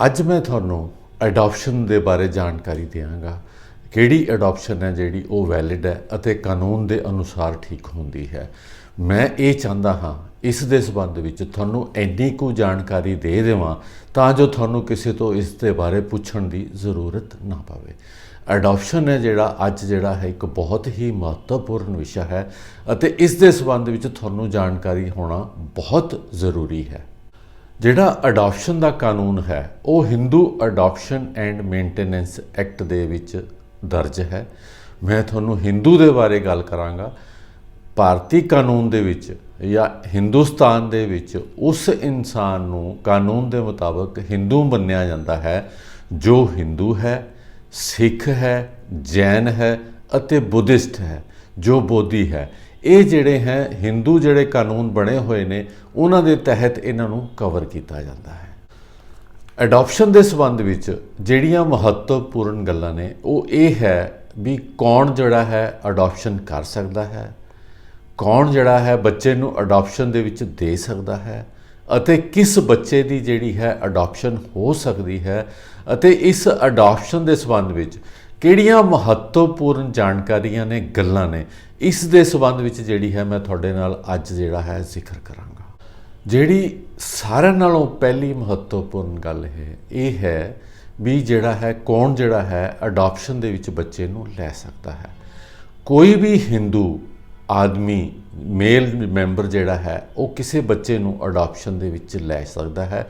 ਅੱਜ मैं ਤੁਹਾਨੂੰ ਅਡਾਪਸ਼ਨ ਦੇ ਬਾਰੇ ਜਾਣਕਾਰੀ ਦਿਆਂਗਾ। ਕਿਹੜੀ ਅਡਾਪਸ਼ਨ ਹੈ ਜਿਹੜੀ ਉਹ ਵੈਲਿਡ ਹੈ ਅਤੇ ਕਾਨੂੰਨ ਦੇ ਅਨੁਸਾਰ ਠੀਕ ਹੁੰਦੀ ਹੈ। ਮੈਂ ਇਹ ਚਾਹੁੰਦਾ ਹਾਂ ਇਸ ਦੇ ਸੰਬੰਧ ਵਿੱਚ ਤੁਹਾਨੂੰ ਇੰਨੀ ਕੁ ਜਾਣਕਾਰੀ ਦੇ ਦੇਵਾਂ ਤਾਂ ਜੋ ਤੁਹਾਨੂੰ ਕਿਸੇ ਤੋਂ ਇਸ ਦੇ ਬਾਰੇ ਪੁੱਛਣ ਦੀ ਜ਼ਰੂਰਤ ਨਾ ਪਵੇ। ਅਡਾਪਸ਼ਨ ਹੈ ਜਿਹੜਾ ਅੱਜ ਜਿਹੜਾ ਹੈ ਇੱਕ ਬਹੁਤ ਹੀ ਮਹੱਤਵਪੂਰਨ ਵਿਸ਼ਾ ਹੈ ਅਤੇ ਇਸ ਦੇ ਸੰਬੰਧ ਵਿੱਚ ਤੁਹਾਨੂੰ ਜਾਣਕਾਰੀ ਹੋਣਾ ਬਹੁਤ ਜ਼ਰੂਰੀ ਹੈ। ਜਿਹੜਾ ਅਡਾਪਸ਼ਨ ਦਾ ਕਾਨੂੰਨ ਹੈ ਉਹ Hindu adoption and maintenance act ਦੇ ਵਿੱਚ ਦਰਜ ਹੈ। ਮੈਂ ਤੁਹਾਨੂੰ ਹਿੰਦੂ ਦੇ ਬਾਰੇ ਗੱਲ ਕਰਾਂਗਾ। ਭਾਰਤੀ ਕਾਨੂੰਨ ਦੇ ਵਿੱਚ ਜਾਂ ਹਿੰਦੁਸਤਾਨ ਦੇ ਵਿੱਚ ਉਸ ਇਨਸਾਨ ਨੂੰ ਕਾਨੂੰਨ ਦੇ ਮੁਤਾਬਕ ਹਿੰਦੂ ਮੰਨਿਆ ਜਾਂਦਾ ਹੈ ਜੋ ਹਿੰਦੂ ਹੈ, ਸਿੱਖ ਹੈ, ਜੈਨ ਹੈ ਅਤੇ ਬੁੱਧਿਸਟ ਹੈ, ਜੋ ਬੋਧੀ ਹੈ। ਇਹ ਜਿਹੜੇ ਹੈ ਹਿੰਦੂ ਜਿਹੜੇ ਕਾਨੂੰਨ ਬਣੇ ਹੋਏ ਨੇ ਉਹਨਾਂ ਦੇ ਤਹਿਤ ਇਹਨਾਂ ਨੂੰ ਕਵਰ ਕੀਤਾ ਜਾਂਦਾ ਹੈ। ਅਡਾਪਸ਼ਨ ਦੇ ਸੰਬੰਧ ਵਿੱਚ ਜਿਹੜੀਆਂ ਮਹੱਤਵਪੂਰਨ ਗੱਲਾਂ ਨੇ ਉਹ ਇਹ ਹੈ ਵੀ ਕੌਣ ਜਿਹੜਾ ਹੈ ਅਡਾਪਸ਼ਨ ਕਰ ਸਕਦਾ ਹੈ, ਕੌਣ ਜਿਹੜਾ ਹੈ ਬੱਚੇ ਨੂੰ ਅਡਾਪਸ਼ਨ ਦੇ ਵਿੱਚ ਦੇ ਸਕਦਾ ਹੈ ਅਤੇ ਕਿਸ ਬੱਚੇ ਦੀ ਜਿਹੜੀ ਹੈ ਅਡਾਪਸ਼ਨ ਹੋ ਸਕਦੀ ਹੈ ਅਤੇ ਇਸ ਅਡਾਪਸ਼ਨ ਦੇ ਸੰਬੰਧ ਵਿੱਚ ਕਿਹੜੀਆਂ ਮਹੱਤਵਪੂਰਨ ਜਾਣਕਾਰੀਆਂ ਨੇ, ਗੱਲਾਂ ਨੇ, ਇਸ ਦੇ ਸੰਬੰਧ ਵਿੱਚ ਜਿਹੜੀ ਹੈ ਮੈਂ ਤੁਹਾਡੇ ਨਾਲ ਅੱਜ ਜਿਹੜਾ ਹੈ ਜ਼ਿਕਰ ਕਰਾਂਗਾ। ਜਿਹੜੀ ਸਾਰਿਆਂ ਨਾਲੋਂ ਪਹਿਲੀ ਮਹੱਤਵਪੂਰਨ ਗੱਲ ਹੈ ਇਹ ਹੈ ਵੀ ਜਿਹੜਾ ਹੈ ਕੌਣ ਜਿਹੜਾ ਹੈ ਅਡਾਪਸ਼ਨ ਦੇ ਵਿੱਚ ਬੱਚੇ ਨੂੰ ਲੈ ਸਕਦਾ ਹੈ। ਕੋਈ ਵੀ ਹਿੰਦੂ ਆਦਮੀ ਮੇਲ ਮੈਂਬਰ ਜਿਹੜਾ ਹੈ ਉਹ ਕਿਸੇ ਬੱਚੇ ਨੂੰ ਅਡਾਪਸ਼ਨ ਦੇ ਵਿੱਚ ਲੈ ਸਕਦਾ ਹੈ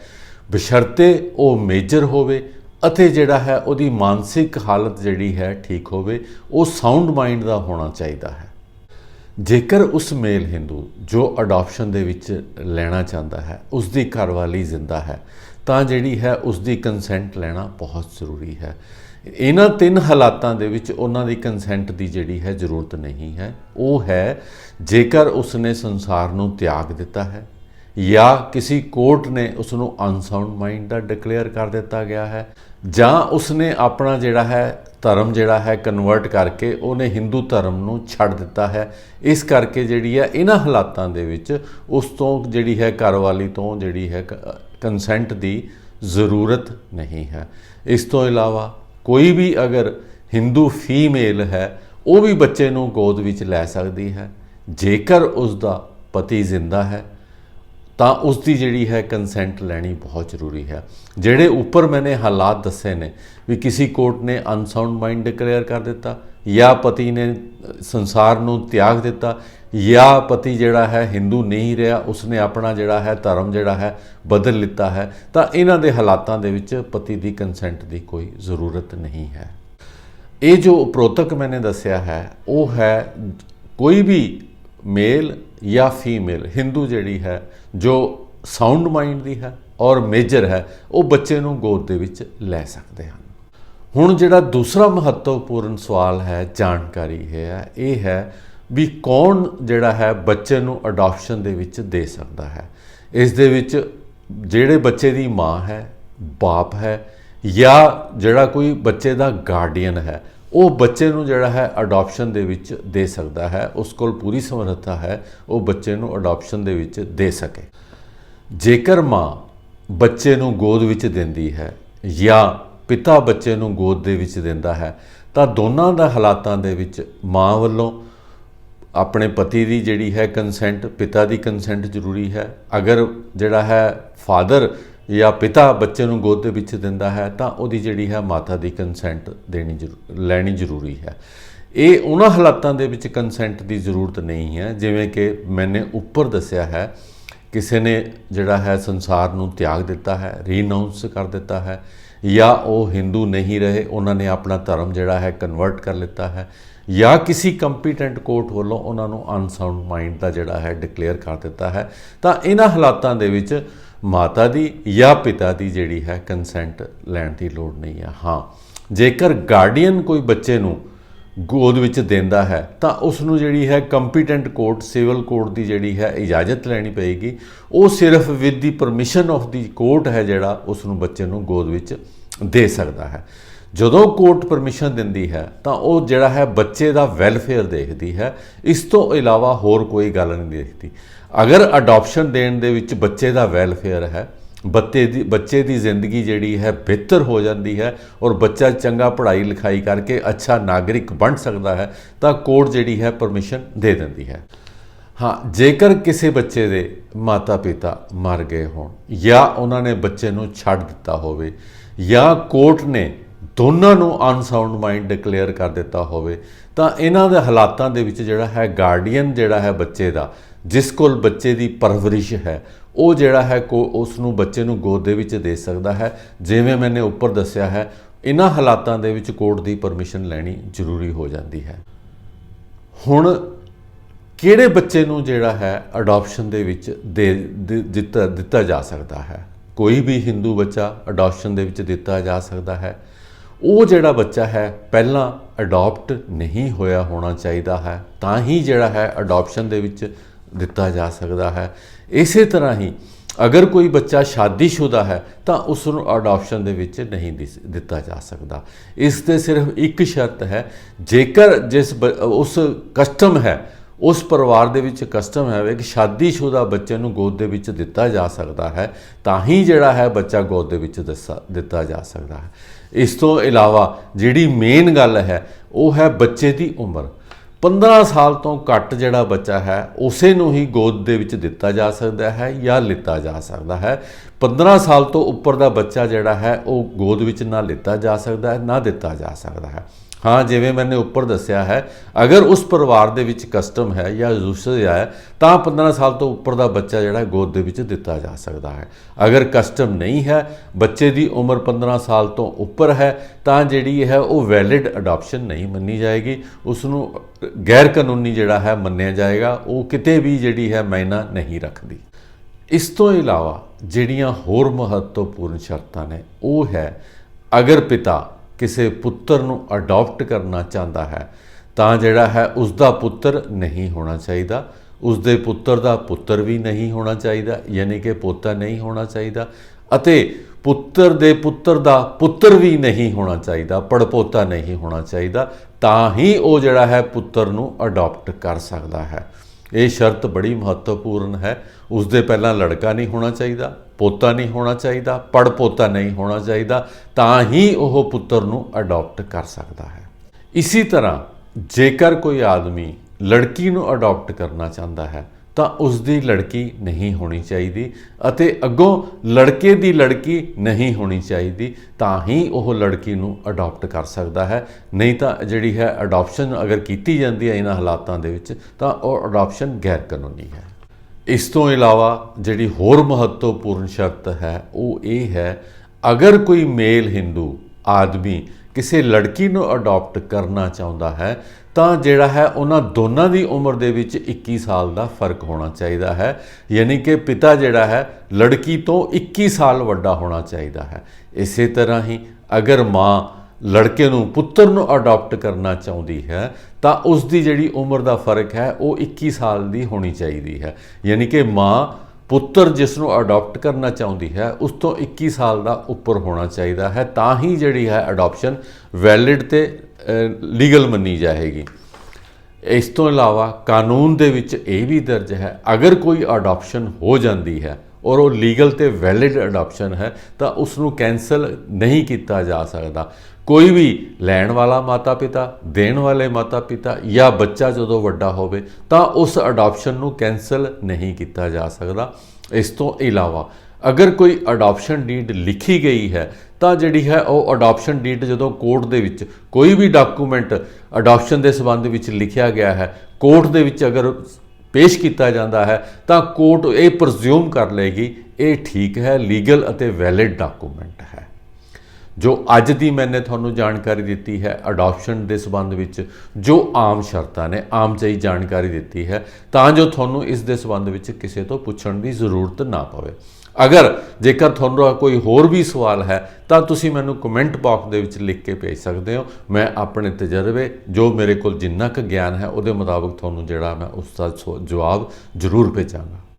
ਬਸ਼ਰਤੇ ਉਹ ਮੇਜਰ ਹੋਵੇ ਅਤੇ ਜਿਹੜਾ ਹੈ ਉਹਦੀ ਮਾਨਸਿਕ ਹਾਲਤ ਜਿਹੜੀ ਹੈ ਠੀਕ ਹੋਵੇ, ਉਹ ਸਾਊਂਡ ਮਾਈਂਡ ਦਾ ਹੋਣਾ ਚਾਹੀਦਾ ਹੈ। ਜੇਕਰ ਉਸ ਮੇਲ ਹਿੰਦੂ ਜੋ ਅਡਾਪਸ਼ਨ ਦੇ ਵਿੱਚ ਲੈਣਾ ਚਾਹੁੰਦਾ ਹੈ ਉਸ ਦੀ ਘਰਵਾਲੀ ਜ਼ਿੰਦਾ ਹੈ ਤਾਂ ਜਿਹੜੀ ਹੈ ਉਸ ਦੀ ਕੰਸੈਂਟ ਲੈਣਾ ਬਹੁਤ ਜ਼ਰੂਰੀ ਹੈ। ਇਹਨਾਂ ਤਿੰਨ ਹਾਲਾਤਾਂ ਦੇ ਵਿੱਚ ਉਹਨਾਂ ਦੀ ਕੰਸੈਂਟ ਦੀ ਜਿਹੜੀ ਹੈ ਜ਼ਰੂਰਤ ਨਹੀਂ ਹੈ। ਉਹ ਹੈ ਜੇਕਰ ਉਸਨੇ ਸੰਸਾਰ ਨੂੰ ਤਿਆਗ ਦਿੱਤਾ ਹੈ ਜਾਂ ਕਿਸੇ ਕੋਰਟ ਨੇ ਉਸ ਨੂੰ ਅਨਸਾਊਂਡ ਮਾਈਂਡ ਦਾ ਡਿਕਲੇਅਰ ਕਰ ਦਿੱਤਾ ਗਿਆ ਹੈ ਜਾਂ ਉਸਨੇ ਆਪਣਾ ਜਿਹੜਾ ਹੈ ਧਰਮ ਜਿਹੜਾ ਹੈ ਕਨਵਰਟ ਕਰਕੇ ਉਹਨੇ ਹਿੰਦੂ ਧਰਮ ਨੂੰ ਛੱਡ ਦਿੱਤਾ ਹੈ। ਇਸ ਕਰਕੇ ਜਿਹੜੀ ਹੈ ਇਹਨਾਂ ਹਾਲਾਤਾਂ ਦੇ ਵਿੱਚ ਉਸ ਤੋਂ ਜਿਹੜੀ ਹੈ ਘਰਵਾਲੀ ਤੋਂ ਜਿਹੜੀ ਹੈ ਕੰਸੈਂਟ ਦੀ ਜ਼ਰੂਰਤ ਨਹੀਂ ਹੈ। ਇਸ ਤੋਂ ਇਲਾਵਾ ਕੋਈ ਵੀ ਅਗਰ ਹਿੰਦੂ ਫੀਮੇਲ ਹੈ ਉਹ ਵੀ ਬੱਚੇ ਨੂੰ ਗੋਦ ਵਿੱਚ ਲੈ ਸਕਦੀ ਹੈ ਜੇਕਰ ਉਸ ਦਾ ਪਤੀ ਜ਼ਿੰਦਾ ਹੈ ਤਾਂ ਉਸ ਦੀ ਜਿਹੜੀ ਹੈ ਕੰਸੈਂਟ ਲੈਣੀ ਬਹੁਤ ਜ਼ਰੂਰੀ ਹੈ। ਜਿਹੜੇ ਉੱਪਰ ਮੈंने ਹਾਲਾਤ ਦੱਸੇ ਨੇ ਵੀ ਕਿਸੇ ਕੋਰਟ ਨੇ ਅਨਸਾਊਂਡ ਮਾਈਂਡ ਡਿਕਲੇਅਰ ਕਰ ਦਿੱਤਾ ਜਾਂ ਪਤੀ ਨੇ ਸੰਸਾਰ ਨੂੰ ਤਿਆਗ ਦਿੱਤਾ ਜਾਂ ਪਤੀ ਜਿਹੜਾ ਹੈ ਹਿੰਦੂ ਨਹੀਂ ਰਿਹਾ, ਉਸਨੇ ਆਪਣਾ ਜਿਹੜਾ ਹੈ ਧਰਮ ਜਿਹੜਾ ਹੈ ਬਦਲ ਲਿੱਤਾ ਹੈ, ਤਾਂ ਇਹਨਾਂ ਦੇ ਹਾਲਾਤਾਂ ਦੇ ਵਿੱਚ ਪਤੀ ਦੀ ਕੰਸੈਂਟ ਦੀ ਕੋਈ ਜ਼ਰੂਰਤ ਨਹੀਂ ਹੈ। ਇਹ ਜੋ ਉਪਰੋਕਤ ਮੈंने ਦੱਸਿਆ ਹੈ ਉਹ ਹੈ ਕੋਈ ਵੀ ਮੇਲ ਜਾਂ ਫੀਮੇਲ ਹਿੰਦੂ ਜਿਹੜੀ ਹੈ ਜੋ ਸਾਊਂਡ ਮਾਈਂਡ ਦੀ ਹੈ ਔਰ ਮੇਜਰ ਹੈ ਉਹ ਬੱਚੇ ਨੂੰ ਗੋਦ ਦੇ ਵਿੱਚ ਲੈ ਸਕਦੇ ਹਨ। ਹੁਣ ਜਿਹੜਾ ਦੂਸਰਾ ਮਹੱਤਵਪੂਰਨ ਸਵਾਲ ਹੈ ਜਾਣਕਾਰੀ ਹੈ ਇਹ ਹੈ ਵੀ ਕੌਣ ਜਿਹੜਾ ਹੈ ਬੱਚੇ ਨੂੰ ਅਡਾਪਸ਼ਨ ਦੇ ਵਿੱਚ ਦੇ ਸਕਦਾ ਹੈ। ਇਸ ਦੇ ਵਿੱਚ ਜਿਹੜੇ ਬੱਚੇ ਦੀ ਮਾਂ ਹੈ, ਬਾਪ ਹੈ ਜਾਂ ਜਿਹੜਾ ਕੋਈ ਬੱਚੇ ਦਾ ਗਾਰਡੀਅਨ ਹੈ ਉਹ ਬੱਚੇ ਨੂੰ ਜਿਹੜਾ ਹੈ ਅਡਾਪਸ਼ਨ ਦੇ ਵਿੱਚ ਦੇ ਸਕਦਾ ਹੈ। ਉਸ ਕੋਲ ਪੂਰੀ ਸਮਰੱਥਾ ਹੈ ਉਹ ਬੱਚੇ ਨੂੰ ਅਡਾਪਸ਼ਨ ਦੇ ਵਿੱਚ ਦੇ ਸਕੇ। ਜੇਕਰ ਮਾਂ ਬੱਚੇ ਨੂੰ ਗੋਦ ਵਿੱਚ ਦਿੰਦੀ ਹੈ ਜਾਂ ਪਿਤਾ ਬੱਚੇ ਨੂੰ ਗੋਦ ਦੇ ਵਿੱਚ ਦਿੰਦਾ ਹੈ ਤਾਂ ਦੋਨਾਂ ਦਾ ਹਾਲਾਤਾਂ ਦੇ ਵਿੱਚ ਮਾਂ ਵੱਲੋਂ ਆਪਣੇ ਪਤੀ ਦੀ ਜਿਹੜੀ ਹੈ ਕੰਸੈਂਟ, ਪਿਤਾ ਦੀ ਕੰਸੈਂਟ ਜ਼ਰੂਰੀ ਹੈ। ਅਗਰ ਜਿਹੜਾ ਹੈ ਫਾਦਰ ਜਾਂ ਪਿਤਾ ਬੱਚੇ ਨੂੰ ਗੋਦ ਦੇ ਵਿੱਚ ਦਿੰਦਾ ਹੈ ਤਾਂ ਉਹਦੀ ਜਿਹੜੀ ਹੈ ਮਾਤਾ ਦੀ ਕੰਸੈਂਟ ਲੈਣੀ ਜ਼ਰੂਰੀ ਹੈ। ਇਹ ਉਹਨਾਂ ਹਾਲਾਤਾਂ ਦੇ ਵਿੱਚ ਕੰਸੈਂਟ ਦੀ ਜ਼ਰੂਰਤ ਨਹੀਂ ਹੈ ਜਿਵੇਂ ਕਿ ਮੈंने ਉੱਪਰ ਦੱਸਿਆ ਹੈ ਕਿਸੇ ਨੇ ਜਿਹੜਾ ਹੈ ਸੰਸਾਰ ਨੂੰ ਤਿਆਗ ਦਿੱਤਾ ਹੈ, ਰੀਨਾਊਂਸ ਕਰ ਦਿੱਤਾ ਹੈ ਜਾਂ ਉਹ ਹਿੰਦੂ ਨਹੀਂ ਰਹੇ, ਉਹਨਾਂ ਨੇ ਆਪਣਾ ਧਰਮ ਜਿਹੜਾ ਹੈ ਕਨਵਰਟ ਕਰ ਲਿੱਤਾ ਹੈ ਜਾਂ ਕਿਸੇ ਕੰਪੀਟੈਂਟ ਕੋਰਟ ਵੱਲੋਂ ਉਹਨਾਂ ਨੂੰ ਅਨਸਾਊਂਡ ਮਾਈਂਡ ਦਾ ਜਿਹੜਾ ਹੈ ਡਿਕਲੇਅਰ ਕਰ ਦਿੱਤਾ ਹੈ ਤਾਂ ਇਹਨਾਂ ਹਾਲਾਤਾਂ ਦੇ ਵਿੱਚ ਮਾਤਾ ਦੀ ਜਾਂ ਪਿਤਾ ਦੀ ਜਿਹੜੀ ਹੈ ਕੰਸੈਂਟ ਲੈਣ ਦੀ ਲੋੜ ਨਹੀਂ ਹੈ। ਹਾਂ, ਜੇਕਰ ਗਾਰਡੀਅਨ ਕੋਈ ਬੱਚੇ ਨੂੰ ਗੋਦ ਵਿੱਚ ਦਿੰਦਾ ਹੈ ਤਾਂ ਉਸ ਨੂੰ ਜਿਹੜੀ ਹੈ ਕੰਪੀਟੈਂਟ ਕੋਰਟ, ਸਿਵਲ ਕੋਰਟ ਦੀ ਜਿਹੜੀ ਹੈ ਇਜਾਜ਼ਤ ਲੈਣੀ ਪਏਗੀ। ਉਹ ਸਿਰਫ with the permission of the court ਹੈ ਜਿਹੜਾ ਉਸ ਨੂੰ ਬੱਚੇ ਨੂੰ ਗੋਦ ਵਿੱਚ ਦੇ ਸਕਦਾ ਹੈ। ਜਦੋਂ ਕੋਰਟ ਪਰਮਿਸ਼ਨ ਦਿੰਦੀ ਹੈ ਤਾਂ ਉਹ ਜਿਹੜਾ ਹੈ ਬੱਚੇ ਦਾ ਵੈਲਫੇਅਰ ਦੇਖਦੀ ਹੈ, ਇਸ ਤੋਂ ਇਲਾਵਾ ਹੋਰ ਕੋਈ ਗੱਲ ਨਹੀਂ ਦੇਖਦੀ। ਅਗਰ ਅਡਾਪਸ਼ਨ ਦੇਣ ਦੇ ਵਿੱਚ ਬੱਚੇ ਦਾ ਵੈਲਫੇਅਰ ਹੈ, ਬੱਚੇ ਦੀ ਜ਼ਿੰਦਗੀ ਜਿਹੜੀ ਹੈ ਬਿਹਤਰ ਹੋ ਜਾਂਦੀ ਹੈ ਔਰ ਬੱਚਾ ਚੰਗਾ ਪੜ੍ਹਾਈ ਲਿਖਾਈ ਕਰਕੇ ਅੱਛਾ ਨਾਗਰਿਕ ਬਣ ਸਕਦਾ ਹੈ ਤਾਂ ਕੋਰਟ ਜਿਹੜੀ ਹੈ ਪਰਮਿਸ਼ਨ ਦੇ ਦਿੰਦੀ ਹੈ। ਹਾਂ, ਜੇਕਰ ਕਿਸੇ ਬੱਚੇ ਦੇ ਮਾਤਾ ਪਿਤਾ ਮਰ ਗਏ ਹੋਣ ਜਾਂ ਉਹਨਾਂ ਨੇ ਬੱਚੇ ਨੂੰ ਛੱਡ ਦਿੱਤਾ ਹੋਵੇ ਜਾਂ ਕੋਰਟ ਨੇ ਦੋਨਾਂ ਨੂੰ ਅਨਸਾਊਂਡ ਮਾਈਂਡ ਡਿਕਲੇਅਰ ਕਰ ਦਿੱਤਾ ਹੋਵੇ ਤਾਂ ਇਹਨਾਂ ਦੇ ਹਾਲਾਤਾਂ ਦੇ ਵਿੱਚ ਜਿਹੜਾ ਹੈ ਗਾਰਡੀਅਨ ਜਿਹੜਾ ਹੈ ਬੱਚੇ ਦਾ, ਜਿਸ ਕੋਲ ਬੱਚੇ ਦੀ ਪਰਵਰਿਸ਼ ਹੈ, ਉਹ ਜਿਹੜਾ ਹੈ ਉਸ ਨੂੰ ਬੱਚੇ ਨੂੰ ਗੋਦ ਦੇ ਵਿੱਚ ਦੇ ਸਕਦਾ ਹੈ। ਜਿਵੇਂ ਮੈंने ਉੱਪਰ ਦੱਸਿਆ ਹੈ, ਇਹਨਾਂ ਹਾਲਾਤਾਂ ਦੇ ਵਿੱਚ ਕੋਰਟ ਦੀ ਪਰਮਿਸ਼ਨ ਲੈਣੀ ਜ਼ਰੂਰੀ ਹੋ ਜਾਂਦੀ ਹੈ। ਹੁਣ ਕਿਹੜੇ ਬੱਚੇ ਨੂੰ ਜਿਹੜਾ ਹੈ ਅਡਾਪਸ਼ਨ ਦੇ ਵਿੱਚ ਦਿੱਤਾ ਜਾ ਸਕਦਾ ਹੈ? ਕੋਈ ਵੀ ਹਿੰਦੂ ਬੱਚਾ ਅਡਾਪਸ਼ਨ ਦੇ ਵਿੱਚ ਦਿੱਤਾ ਜਾ ਸਕਦਾ ਹੈ। ਉਹ ਜਿਹੜਾ ਬੱਚਾ ਹੈ ਪਹਿਲਾਂ ਅਡਾਪਟ ਨਹੀਂ ਹੋਇਆ ਹੋਣਾ ਚਾਹੀਦਾ ਹੈ, ਤਾਂ ਹੀ ਜਿਹੜਾ ਹੈ ਅਡਾਪਸ਼ਨ ਦੇ ਵਿੱਚ ਦਿੱਤਾ ਜਾ ਸਕਦਾ ਹੈ। ਇਸੇ ਤਰ੍ਹਾਂ ਹੀ ਅਗਰ ਕੋਈ ਬੱਚਾ ਸ਼ਾਦੀशुदा ਹੈ ਤਾਂ ਉਸ ਨੂੰ ਅਡਾਪਸ਼ਨ ਦੇ ਵਿੱਚ ਨਹੀਂ ਦਿੱਤਾ ਜਾ ਸਕਦਾ। ਇਸ ਤੇ ਸਿਰਫ ਇੱਕ ਸ਼ਰਤ ਹੈ, ਜੇਕਰ ਉਸ ਕਸਟਮ ਹੈ, ਉਸ ਪਰਿਵਾਰ ਦੇ ਵਿੱਚ ਕਸਟਮ ਹੈ ਕਿ ਸ਼ਾਦੀशुदा ਬੱਚੇ ਨੂੰ ਗੋਦ ਦੇ ਵਿੱਚ ਦਿੱਤਾ ਜਾ ਸਕਦਾ ਹੈ, ਤਾਂ ਹੀ ਜਿਹੜਾ ਹੈ ਬੱਚਾ ਗੋਦ ਦੇ ਵਿੱਚ ਦਿੱਤਾ ਜਾ ਸਕਦਾ ਹੈ। ਇਸ ਤੋਂ ਇਲਾਵਾ ਜਿਹੜੀ ਮੇਨ ਗੱਲ ਹੈ ਉਹ ਹੈ ਬੱਚੇ ਦੀ ਉਮਰ। 15 ਸਾਲ ਤੋਂ ਘੱਟ ਜਿਹੜਾ ਬੱਚਾ ਹੈ ਉਸੇ ਨੂੰ ਹੀ ਗੋਦ ਦੇ ਵਿੱਚ ਦਿੱਤਾ ਜਾ ਸਕਦਾ ਹੈ ਜਾਂ ਲਿੱਤਾ ਜਾ ਸਕਦਾ ਹੈ। 15 ਸਾਲ ਤੋਂ ਉੱਪਰ ਦਾ ਬੱਚਾ ਜਿਹੜਾ ਹੈ ਉਹ ਗੋਦ ਵਿੱਚ ਨਾ ਲਿੱਤਾ ਜਾ ਸਕਦਾ ਹੈ, ਨਾ ਦਿੱਤਾ ਜਾ ਸਕਦਾ ਹੈ। हाँ, जिवें मैंने उपर दसिया है, अगर उस परिवार दे विच कस्टम है या यूसेज है तो 15 साल तो उपर का बच्चा जिहड़ा गोद दे विच दिता जा सकता है। अगर कस्टम नहीं है, बच्चे की उम्र 15 साल तो उपर है तो जिहड़ी है वो वैलिड अडॉप्शन नहीं मन्नी जाएगी, उसनूं गैर कानूनी जिहड़ा है मन्निया जाएगा, वो किते भी जिहड़ी है मायना नहीं रखती। इस तो इलावा जिहड़ियां होर महत्वपूर्ण शर्तां ने वो है, अगर पिता किसी पुत्र नूं अडॉप्ट करना चाहता है तो जिहड़ा है उसका पुत्र नहीं होना चाहिए, उसके पुत्र का पुत्र भी नहीं होना चाहिए, यानी कि पोता नहीं होना चाहिए, अते पुत्र दे पुत्र का पुत्र भी नहीं होना चाहिए, पड़पोता नहीं होना चाहिए, तो ही वो जिहड़ा है पुत्र नूं अडॉप्ट कर सकता है। ये शर्त बड़ी महत्वपूर्ण है। उसके पहला लड़का नहीं होना चाहिए, पोता नहीं होना चाहिए, पड़पोता नहीं होना चाहिए, तो ही वह पुत्र नूं अडॉप्ट कर सकता है। इसी तरह जेकर कोई आदमी लड़की नूं अडॉप्ट करना चाहता है तो उसकी लड़की नहीं होनी चाहिए, अते अगों लड़के की लड़की नहीं होनी चाहिए, तो ही वह लड़की नूं अडॉप्ट कर सकता है। नहीं तो जिहड़ी है अडॉप्शन अगर की जाती है इन्हां हालातां दे विच तां वह अडॉप्शन गैर कानूनी है। इस तो इलावा जिहड़ी होर महत्वपूर्ण शर्त है वो ये है, अगर कोई मेल हिंदू आदमी किसी लड़की नूं अडॉप्ट करना चाहता है तो जिहड़ा है उन्हां दोनों की उम्र दे विच 21 साल का फर्क होना चाहिए है, यानी कि पिता जिहड़ा है लड़की तो 21 साल वड्डा होना चाहिए है। इस तरह ही अगर माँ लड़के नूं पुत्र नूं अडॉप्ट करना चाहती है तो उसकी जिहड़ी उम्र का फर्क है वो 21 साल की होनी चाहिए है, यानी कि माँ पुत्र जिसनों अडॉप्ट करना चाहती है उस तो 21 साल का उपर होना चाहिए है, तो ही जिहड़ी है अडॉप्शन वैलिड ते लीगल मनी जाएगी। इस तो इलावा कानून दे विच ये भी दर्ज है, अगर कोई अडॉप्शन हो जाती है और वो लीगल ते वैलिड अडॉप्शन है तो उसनों कैंसल नहीं किया जा सकता। कोई भी लैण वाला माता पिता, देण वाले माता पिता या बच्चा जो वड्डा होवे तो उस अडॉप्शन नूं कैंसल नहीं किया जा सकता। इस तो इलावा अगर कोई अडॉप्शन डीड लिखी गई है तो जिहड़ी है वो अडॉप्शन डीड जो कोर्ट दे विच कोई भी डॉकूमेंट अडॉप्शन के संबंध में लिखा गया है, कोर्ट दे विच अगर पेश किया जाता है तो कोर्ट ये प्रज्यूम कर लेगी ये ठीक है, लीगल अते वैलिड डॉकूमेंट है। जो अज दी मैंने तुहानूं जानकारी दी है अडॉप्शन के संबंध में जो आम शर्तां ने, आम जी जानकारी दी है तां जो तुहानूं इस दे संबंध में किसी तो पुछण की जरूरत ना पवे। अगर जेकर तुहानूं कोई होर भी सवाल है तो तुसीं मैनूं कमेंट बॉक्स दे विच लिख के भेज सकते हो। मैं अपने तजर्बे जो मेरे को जिन्ना क ज्ञान है उहदे मुताबिक तुहानूं जिहड़ा मैं उसका जवाब जरूर भेजांगा।